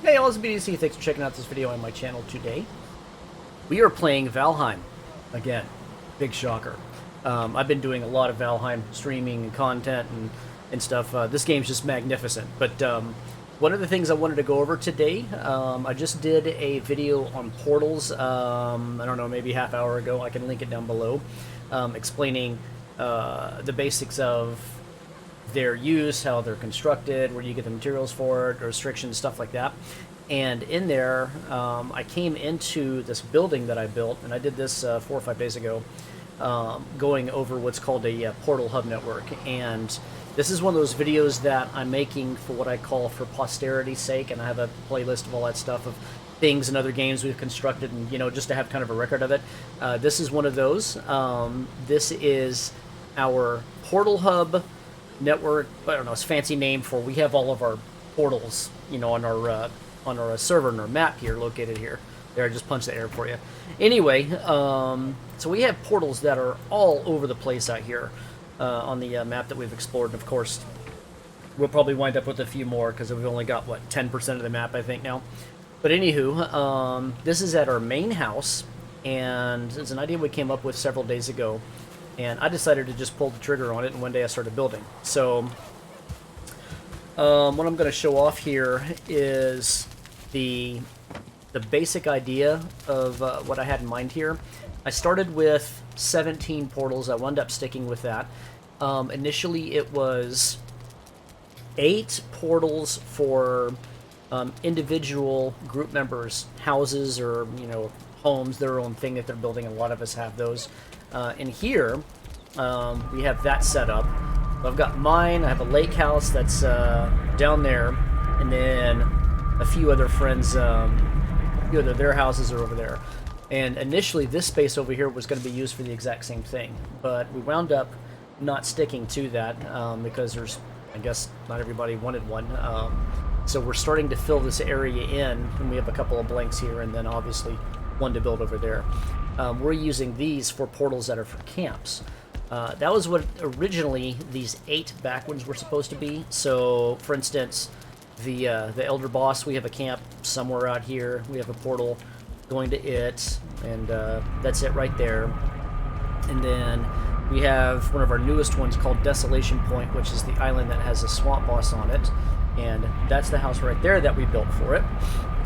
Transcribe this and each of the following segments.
Hey, all, it's BDC. Thanks for checking out this video on my channel today. We are playing Valheim again. Big shocker. I've been doing a lot of Valheim streaming and content and stuff. This game's just magnificent. But one of the things I wanted to go over today, I just did a video on portals, I don't know, maybe half hour ago. I can link it down below, explaining the basics of their use, how they're constructed, where you get the materials for it, restrictions, stuff like that. And in there, I came into this building that I built, and I did this 4 or 5 days ago, going over what's called a portal hub network. And this is one of those videos that I'm making for what I call for posterity's sake, and I have a playlist of all that stuff of things and other games we've constructed, and just to have kind of a record of it. This is one of those. This is our portal hub network. I don't know, it's a fancy name for, we have all of our portals, on our server and our map here, located here. There, I just punched the air for you. Anyway, so we have portals that are all over the place out here on the map that we've explored. And of course, we'll probably wind up with a few more because we've only got, what, 10% of the map, I think, now. But anywho, this is at our main house, and it's an idea we came up with several days ago. And I decided to just pull the trigger on it, and one day I started building. So, what I'm going to show off here is the basic idea of what I had in mind here. I started with 17 portals. I wound up sticking with that. Initially, it was 8 portals for individual group members' houses or, homes, their own thing that they're building. A lot of us have those. In here, we have that set up. So I've got mine. I have a lake house that's down there, and then a few other friends, their houses are over there. And initially, this space over here was going to be used for the exact same thing, but we wound up not sticking to that because I guess, not everybody wanted one. So we're starting to fill this area in, and we have a couple of blanks here, and then obviously one to build over there. We're using these for portals that are for camps. That was what originally these 8 back ones were supposed to be. So, for instance, the Elder Boss, we have a camp somewhere out here. We have a portal going to it, and that's it right there. And then we have one of our newest ones called Desolation Point, which is the island that has a swamp boss on it. And that's the house right there that we built for it.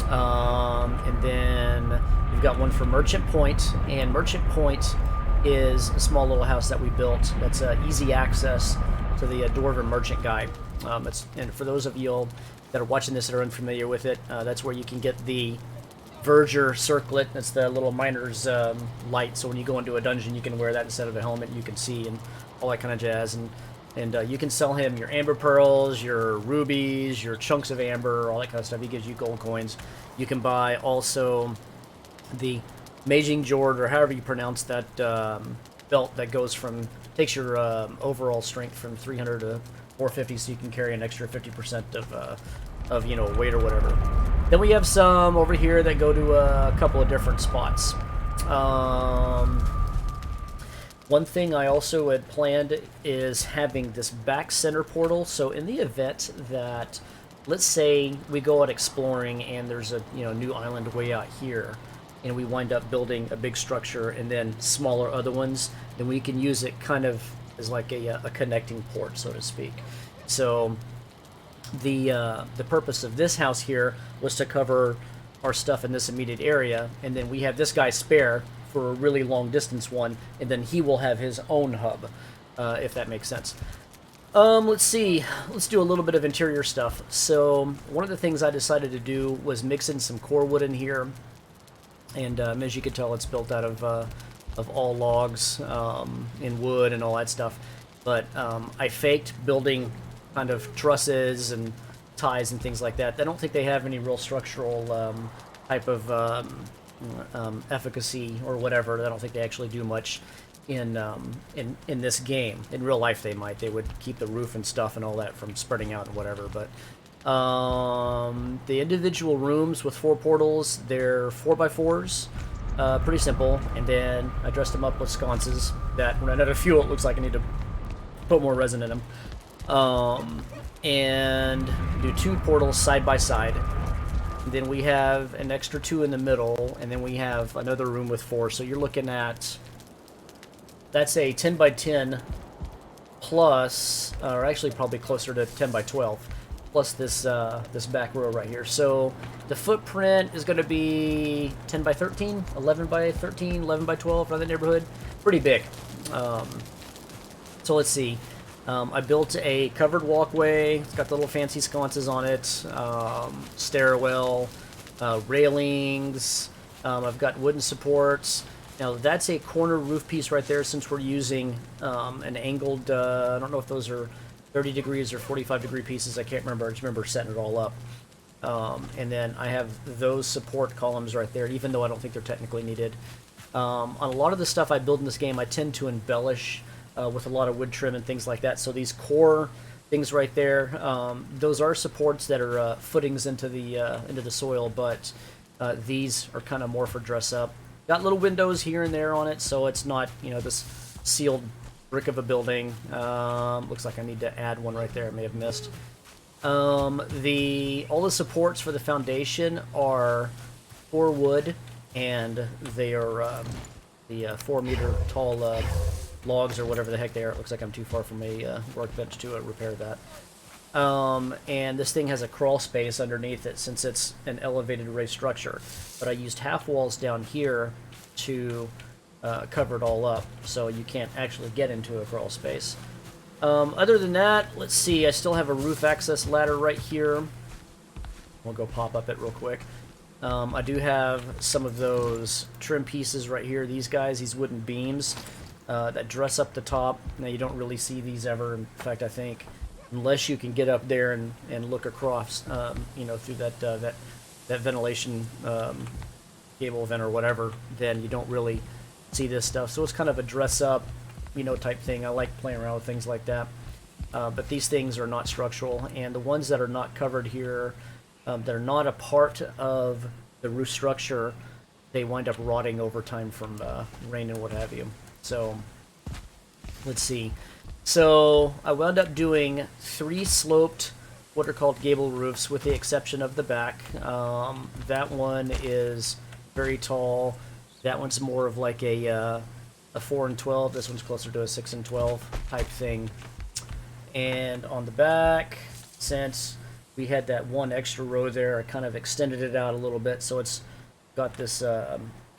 And then we've got one for Merchant Point, and Merchant Point is a small little house that we built that's easy access to the Dwarven Merchant guy. And for those of you that are watching this that are unfamiliar with it, that's where you can get the Verger circlet. That's the little miner's light, so when you go into a dungeon you can wear that instead of a helmet, and you can see and all that kind of jazz. And you can sell him your amber pearls, your rubies, your chunks of amber, all that kind of stuff. He gives you gold coins. You can buy also the Maging Jord, or however you pronounce that belt that takes your overall strength from 300 to 450, so you can carry an extra 50% of weight or whatever. Then we have some over here that go to a couple of different spots. One thing I also had planned is having this back center portal. So in the event that, let's say, we go out exploring and there's a new island way out here, and we wind up building a big structure and then smaller other ones, then we can use it kind of as like a connecting port, so to speak. So the purpose of this house here was to cover our stuff in this immediate area, and then we have this guy spare for a really long distance one, and then he will have his own hub, if that makes sense. Let's see. Let's do a little bit of interior stuff. So one of the things I decided to do was mix in some core wood in here, and as you can tell, it's built out of all logs in wood and all that stuff. But I faked building kind of trusses and ties and things like that. I don't think they have any real structural type of efficacy or whatever. I don't think they actually do much in this game. In real life, they might. They would keep the roof and stuff and all that from spreading out and whatever. But the individual rooms with 4 portals, they're 4x4s. Pretty simple. And then I dressed them up with sconces that, when I run out of fuel, it looks like I need to put more resin in them. And do 2 portals side by side. Then we have an extra 2 in the middle, and then we have another room with 4. So you're looking at, that's a 10 by 10 plus, or actually probably closer to 10 by 12, plus this this back row right here. So the footprint is going to be 10 by 13, 11 by 13, 11 by 12, around the neighborhood. Pretty big. So let's see. I built a covered walkway. It's got the little fancy sconces on it, stairwell, railings. I've got wooden supports. Now that's a corner roof piece right there, since we're using an angled, I don't know if those are 30 degrees or 45 degree pieces. I can't remember. I just remember setting it all up. And then I have those support columns right there, even though I don't think they're technically needed. On a lot of the stuff I build in this game, I tend to embellish with a lot of wood trim and things like that. So these core things right there, those are supports that are footings into the soil, but these are kind of more for dress up. Got little windows here and there on it, so it's not, you know, this sealed brick of a building. Looks like I need to add one right there. I may have missed. All the supports for the foundation are 4 wood, and they are the 4-meter tall logs or whatever the heck they are. It looks like I'm too far from a workbench to repair that. And this thing has a crawl space underneath it, since it's an elevated raised structure. But I used half walls down here to cover it all up, so you can't actually get into a crawl space. Other than that, let's see, I still have a roof access ladder right here. We'll go pop up it real quick. I do have some of those trim pieces right here, these guys, these wooden beams that dress up the top. Now you don't really see these ever. In fact, I think unless you can get up there and look across, you know, through that ventilation gable vent or whatever, then you don't really see this stuff. So it's kind of a dress up, you know, type thing. I like playing around with things like that. But these things are not structural, and the ones that are not covered here, they're not a part of the roof structure. They wind up rotting over time from rain and what have you. So let's see. So I wound up doing 3 sloped, what are called gable roofs, with the exception of the back. That one is very tall. That one's more of like a 4 and 12. This one's closer to a 6 and 12 type thing. And on the back, since we had that one extra row there, I kind of extended it out a little bit, so it's got this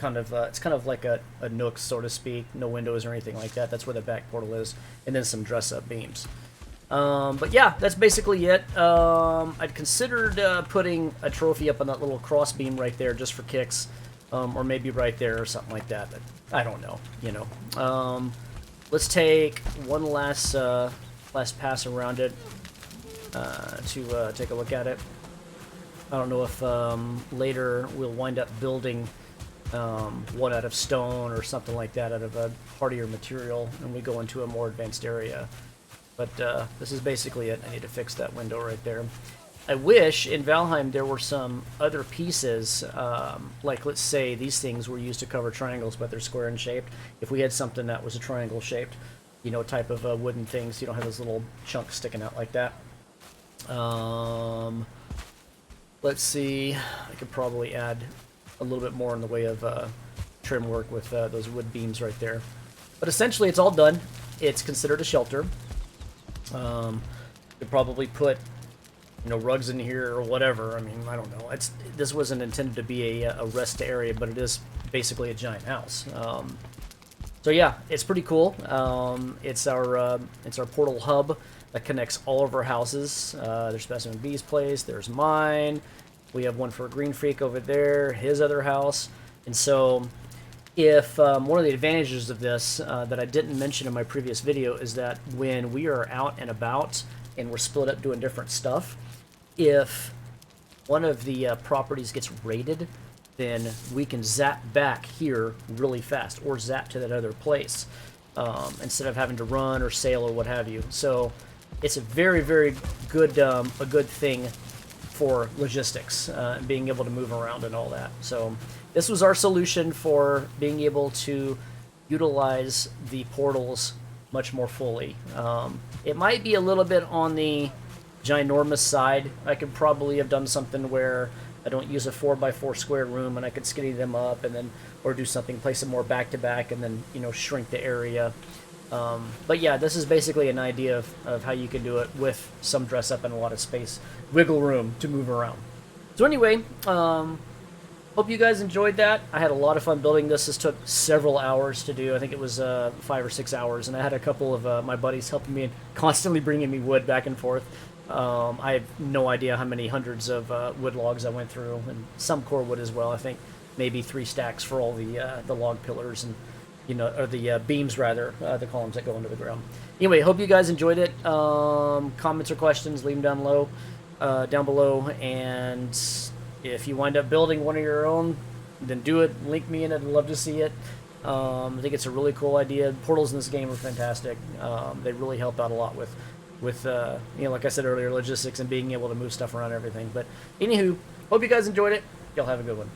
it's kind of like a nook, so to speak. No windows or anything like that. That's where the back portal is, and then some dress-up beams. But yeah, that's basically it. I'd considered putting a trophy up on that little cross beam right there just for kicks, or maybe right there or something like that. But I don't know, you know. Let's take one last pass around it to take a look at it. I don't know if later we'll wind up building one out of stone or something like that, out of a hardier material, and we go into a more advanced area. But this is basically it. I need to fix that window right there. I wish in Valheim there were some other pieces, like let's say these things were used to cover triangles, but they're square in shape. If we had something that was a triangle shaped, you know, type of wooden things, you don't have those little chunks sticking out like that. Let's see, I could probably add a little bit more in the way of trim work with those wood beams right there. But essentially it's all done. It's considered a shelter. Could probably put, you know, rugs in here or whatever. I mean, I don't know. This wasn't intended to be a rest area, but it is basically a giant house. So yeah, it's pretty cool. It's our portal hub that connects all of our houses. There's Specimen B's place. There's mine. We have one for Green Freak over there. His other house. And so, if one of the advantages of this that I didn't mention in my previous video is that when we are out and about and we're split up doing different stuff, if one of the properties gets raided, then we can zap back here really fast, or zap to that other place, instead of having to run or sail or what have you. So it's a very, very good a good thing for logistics, being able to move around and all that. So this was our solution for being able to utilize the portals much more fully. It might be a little bit on the ginormous side. I could probably have done something where I don't use a 4x4 square room, and I could skinny them up, and then or do something, place them more back to back, and then shrink the area. But yeah, this is basically an idea of how you can do it with some dress up and a lot of space, wiggle room to move around. So anyway, hope you guys enjoyed that. I had a lot of fun building this. This took several hours to do. I think it was 5 or 6 hours, and I had a couple of my buddies helping me and constantly bringing me wood back and forth. I have no idea how many hundreds of wood logs I went through, and some core wood as well. I think maybe 3 stacks for all the log pillars and or the beams rather, the columns that go into the ground. Anyway, hope you guys enjoyed it. Comments or questions, leave them down below, and if you wind up building one of your own, then do it. Link me in it. I'd love to see it. I think it's a really cool idea. Portals in this game are fantastic. They really help out a lot with like I said earlier, logistics and being able to move stuff around and everything. But anywho, hope you guys enjoyed it. Y'all have a good one.